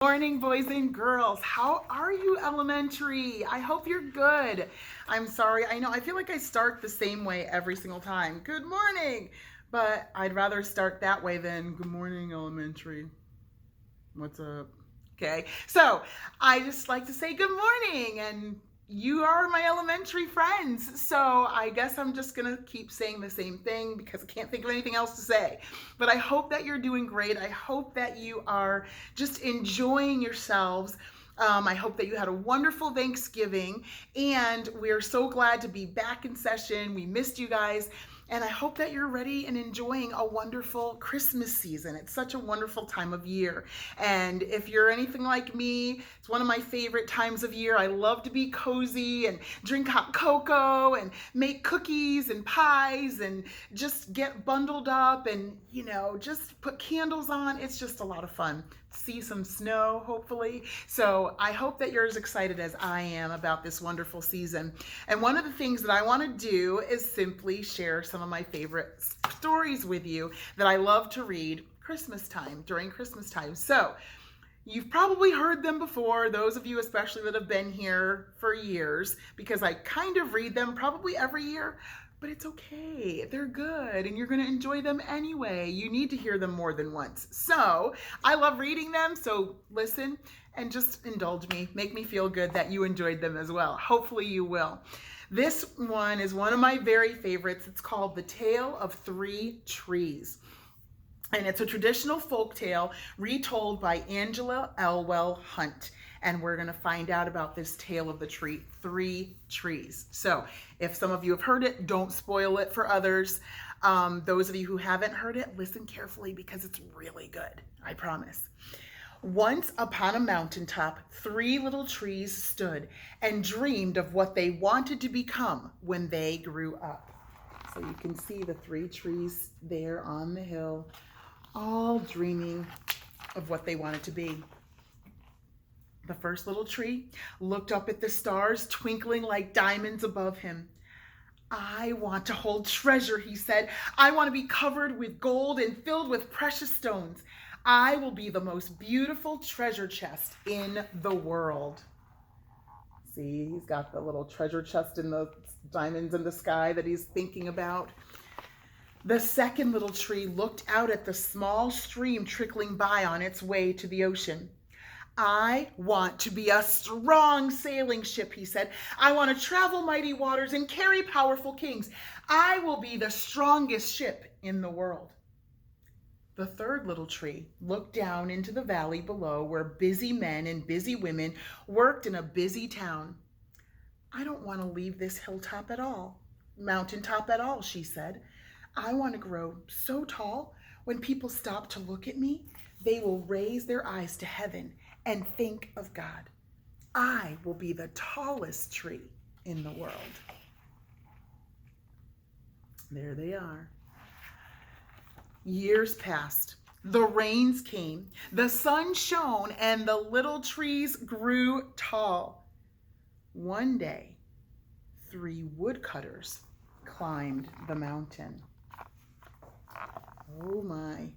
Morning, boys and girls. How are you, elementary? I hope you're good. I'm sorry. I know I feel like I start the same way every single time. Good morning. But I'd rather start that way than good morning, elementary. What's up? Okay. So I just like to say good morning, and you are my elementary friends. So I guess I'm just going to keep saying the same thing because I can't think of anything else to say. But I hope that you're doing great. I hope that you are just enjoying yourselves. I hope that you had a wonderful Thanksgiving, and we're so glad to be back in session. We missed you guys. And I hope that you're ready and enjoying a wonderful Christmas season. It's such a wonderful time of year. And if you're anything like me, it's one of my favorite times of year. I love to be cozy and drink hot cocoa and make cookies and pies and just get bundled up and, just put candles on. It's just a lot of fun. See some snow, hopefully. So I hope that you're as excited as I am about this wonderful season. And one of the things that I want to do is simply share some of my favorite stories with you that I love to read during Christmas time. So you've probably heard them before, those of you especially that have been here for years, because I kind of read them probably every year. But it's okay. They're good and you're going to enjoy them anyway. You need to hear them more than once. So I love reading them. So listen and just indulge me. Make me feel good that you enjoyed them as well. Hopefully you will. This one is one of my very favorites. It's called The Tale of Three Trees. And it's a traditional folk tale retold by Angela Elwell Hunt. And we're going to find out about this tale of the three trees. So if some of you have heard it, don't spoil it for others. Those of you who haven't heard it, listen carefully because it's really good. I promise. Once upon a mountaintop, three little trees stood and dreamed of what they wanted to become when they grew up. So you can see the three trees there on the hill, all dreaming of what they wanted to be. The first little tree looked up at the stars twinkling like diamonds above him. I want to hold treasure, he said. I want to be covered with gold and filled with precious stones. I will be the most beautiful treasure chest in the world. See, he's got the little treasure chest and the diamonds in the sky that he's thinking about. The second little tree looked out at the small stream trickling by on its way to the ocean. I want to be a strong sailing ship, he said. I want to travel mighty waters and carry powerful kings. I will be the strongest ship in the world. The third little tree looked down into the valley below where busy men and busy women worked in a busy town. I don't want to leave this mountaintop at all, she said. I want to grow so tall when people stop to look at me, they will raise their eyes to heaven and think of God. I will be the tallest tree in the world. There they are. Years passed. The rains came. The sun shone and the little trees grew tall. One day, three woodcutters climbed the mountain. Oh my.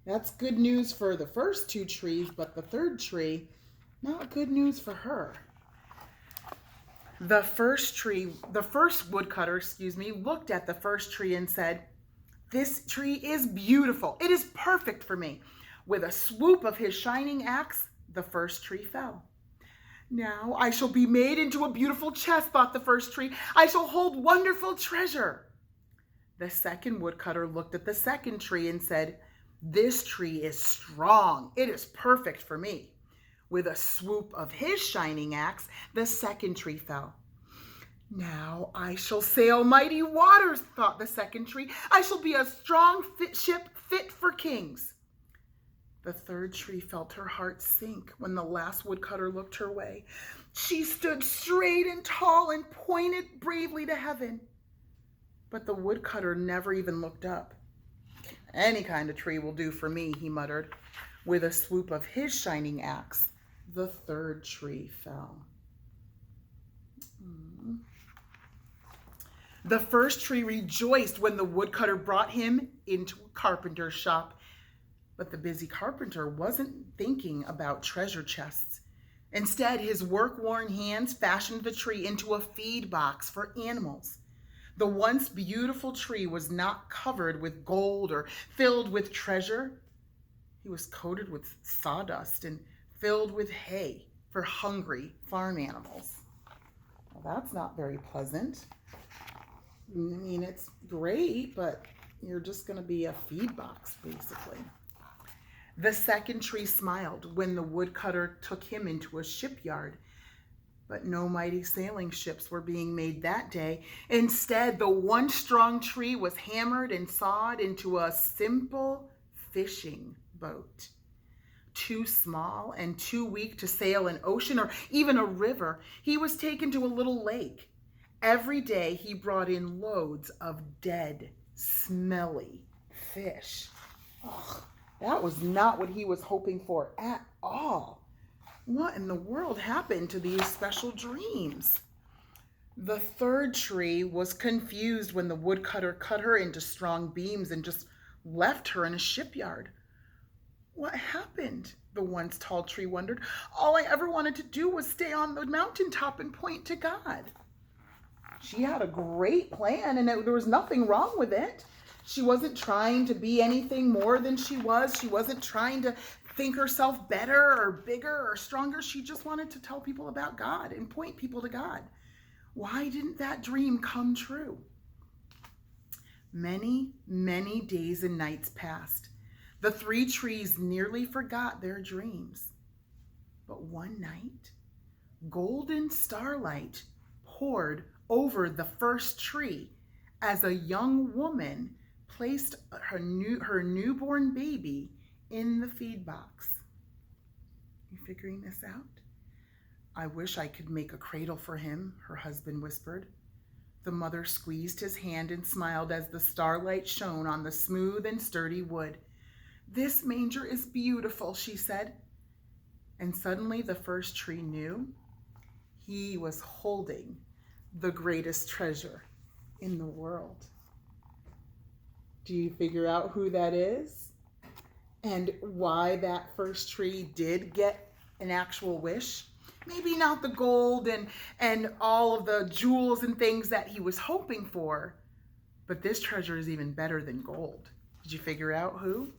That's good news for the first two trees, but the third tree, not good news for her. The first woodcutter, looked at the first tree and said, "This tree is beautiful. It is perfect for me." With a swoop of his shining axe, the first tree fell. Now I shall be made into a beautiful chest, thought the first tree. I shall hold wonderful treasure. The second woodcutter looked at the second tree and said, "This tree is strong. It is perfect for me." With a swoop of his shining axe, the second tree fell. Now I shall sail mighty waters, thought the second tree. I shall be a strong ship fit for kings. The third tree felt her heart sink when the last woodcutter looked her way. She stood straight and tall and pointed bravely to heaven. But the woodcutter never even looked up. Any kind of tree will do for me, he muttered. With a swoop of his shining axe, the third tree fell. The first tree rejoiced when the woodcutter brought him into a carpenter's shop. But the busy carpenter wasn't thinking about treasure chests. Instead, his work-worn hands fashioned the tree into a feed box for animals. The once beautiful tree was not covered with gold or filled with treasure. He was coated with sawdust and filled with hay for hungry farm animals. Well, that's not very pleasant. I mean, it's great, but you're just going to be a feed box, basically. The second tree smiled when the woodcutter took him into a shipyard. But no mighty sailing ships were being made that day. Instead, the one strong tree was hammered and sawed into a simple fishing boat. Too small and too weak to sail an ocean or even a river, he was taken to a little lake. Every day he brought in loads of dead, smelly fish. Ugh, that was not what he was hoping for at all. What in the world happened to these special dreams? The third tree was confused when the woodcutter cut her into strong beams and just left her in a shipyard. What happened? The once tall tree wondered. All I ever wanted to do was stay on the mountaintop and point to God. She had a great plan, and there was nothing wrong with it. She wasn't trying to be anything more than she was. She wasn't trying to think herself better or bigger or stronger. She just wanted to tell people about God and point people to God. Why didn't that dream come true? Many, many days and nights passed. The three trees nearly forgot their dreams. But one night, golden starlight poured over the first tree as a young woman placed her newborn baby in the feed box. You figuring this out? I wish I could make a cradle for him, her husband whispered. The mother squeezed his hand and smiled as the starlight shone on the smooth and sturdy wood. This manger is beautiful, she said. And suddenly the first tree knew he was holding the greatest treasure in the world. Do you figure out who that is? And why that first tree did get an actual wish? Maybe not the gold and all of the jewels and things that he was hoping for, but this treasure is even better than gold. Did you figure out who?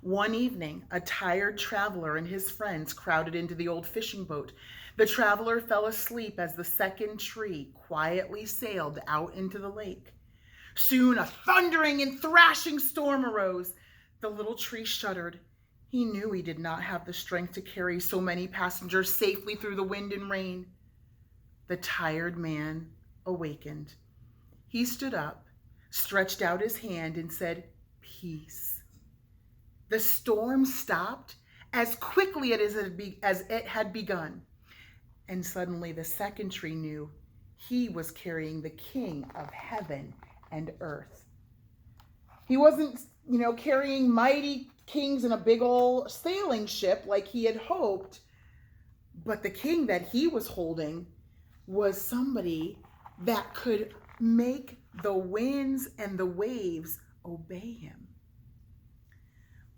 One evening, a tired traveler and his friends crowded into the old fishing boat. The traveler fell asleep as the second tree quietly sailed out into the lake. Soon a thundering and thrashing storm arose. The little tree shuddered. He knew he did not have the strength to carry so many passengers safely through the wind and rain. The tired man awakened. He stood up, stretched out his hand, and said, "Peace." The storm stopped as quickly as it had begun. And suddenly the second tree knew he was carrying the King of heaven and earth. He wasn't, carrying mighty kings in a big old sailing ship like he had hoped, but the king that he was holding was somebody that could make the winds and the waves obey him.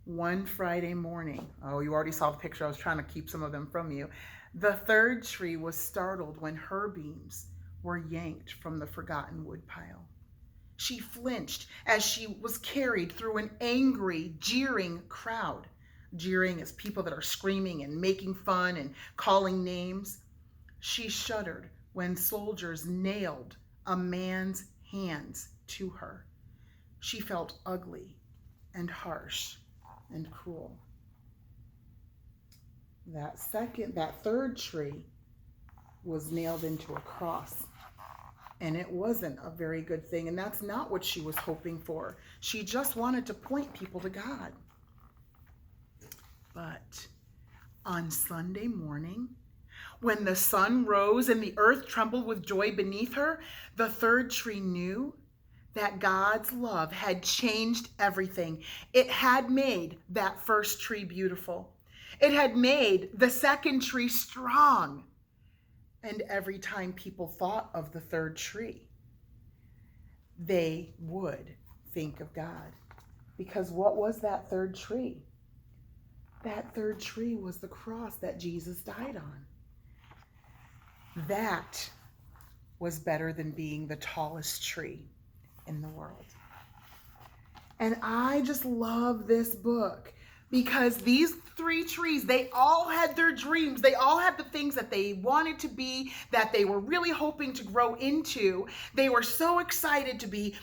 One Friday morning, you already saw the picture, I was trying to keep some of them from you. The third tree was startled when her beams were yanked from the forgotten woodpile. She flinched as she was carried through an angry, jeering crowd. Jeering is people that are screaming and making fun and calling names. She shuddered when soldiers nailed a man's hands to her. She felt ugly and harsh and cruel. That third tree was nailed into a cross. And it wasn't a very good thing. And that's not what she was hoping for. She just wanted to point people to God. But on Sunday morning, when the sun rose and the earth trembled with joy beneath her, the third tree knew that God's love had changed everything. It had made that first tree beautiful. It had made the second tree strong. And every time people thought of the third tree, they would think of God, Because what was that third tree? That third tree was the cross that Jesus died on. That was better than being the tallest tree in the world. And I just love this book because these three trees, they all had their dreams. They all had the things that they wanted to be, that they were really hoping to grow into. They were so excited to be,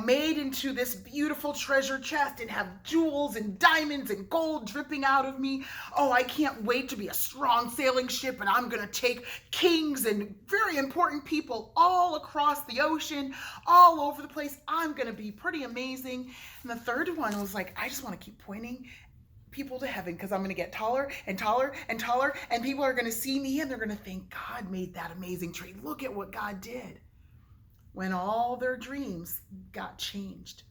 made into this beautiful treasure chest and have jewels and diamonds and gold dripping out of me. Oh, I can't wait to be a strong sailing ship, and I'm going to take kings and very important people all across the ocean, all over the place. I'm going to be pretty amazing. And the third one was like, I just want to keep pointing people to heaven because I'm going to get taller and taller and taller, and people are going to see me and they're going to think God made that amazing tree. Look at what God did. When all their dreams got changed.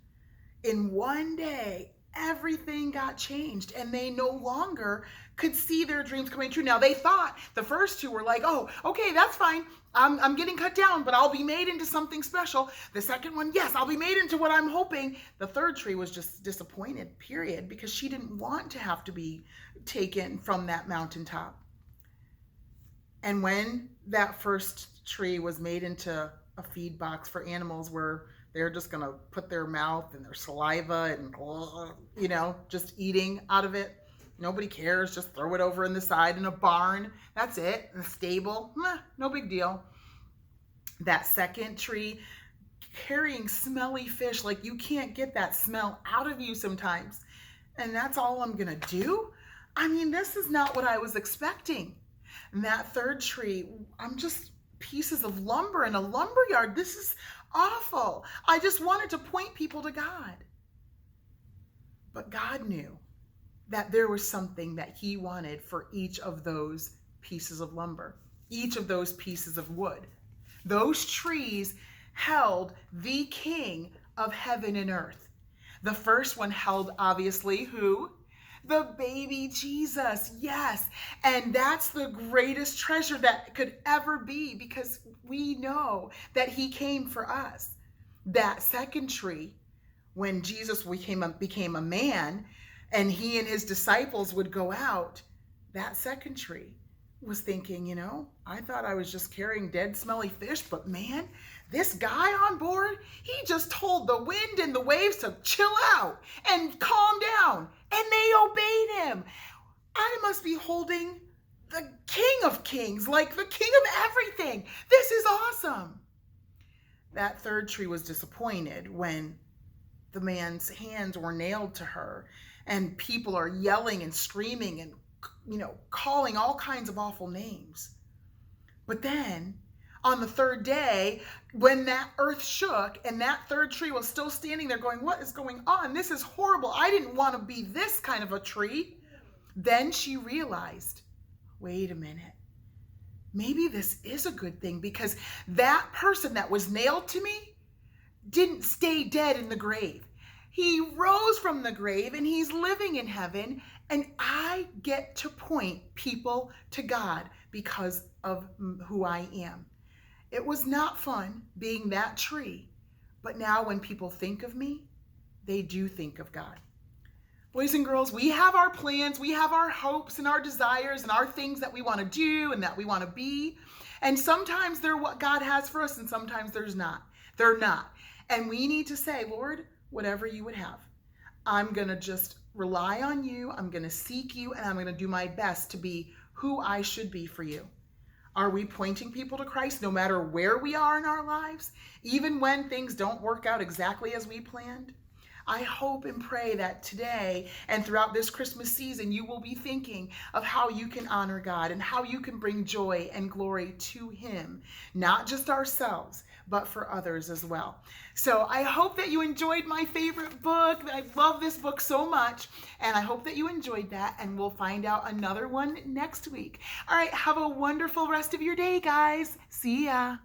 In one day, everything got changed and they no longer could see their dreams coming true. Now they thought the first two were like, oh, okay, that's fine. I'm getting cut down, but I'll be made into something special. The second one, yes, I'll be made into what I'm hoping. The third tree was just disappointed, period, because she didn't want to have to be taken from that mountaintop. And when that first tree was made into a feed box for animals where they're just going to put their mouth and their saliva and, just eating out of it. Nobody cares. Just throw it over in the side in a barn. That's it. In a stable. No big deal. That second tree carrying smelly fish, like you can't get that smell out of you sometimes. And that's all I'm going to do? I mean, this is not what I was expecting. And that third tree, I'm just pieces of lumber in a lumber yard. This is awful. I just wanted to point people to God. But God knew that there was something that he wanted for each of those pieces of lumber, each of those pieces of wood. Those trees held the King of heaven and earth. The first one held, obviously, who? The baby Jesus, yes. And that's the greatest treasure that could ever be because we know that he came for us. That second tree, when Jesus became a man and he and his disciples would go out, that second tree was thinking, I thought I was just carrying dead, smelly fish, but man, this guy on board, he just told the wind and the waves to chill out and calm down, and they obeyed him. I must be holding the King of Kings, like the King of everything. This is awesome. That third tree was disappointed when the man's hands were nailed to her and people are yelling and screaming and calling all kinds of awful names. But then on the third day, when that earth shook and that third tree was still standing there going, what is going on? This is horrible. I didn't want to be this kind of a tree. Then she realized, wait a minute. Maybe this is a good thing because that person that was nailed to me didn't stay dead in the grave. He rose from the grave and he's living in heaven, and I get to point people to God because of who I am. It was not fun being that tree, but now when people think of me, they do think of God. Boys and girls, we have our plans, we have our hopes and our desires and our things that we want to do and that we want to be. And sometimes they're what God has for us and sometimes they're not. And we need to say, Lord, whatever you would have, I'm going to just rely on you. I'm going to seek you and I'm going to do my best to be who I should be for you. Are we pointing people to Christ no matter where we are in our lives, even when things don't work out exactly as we planned? I hope and pray that today and throughout this Christmas season, you will be thinking of how you can honor God and how you can bring joy and glory to him, not just ourselves, but for others as well. So I hope that you enjoyed my favorite book. I love this book so much, and I hope that you enjoyed that, and we'll find out another one next week. All right, have a wonderful rest of your day, guys. See ya.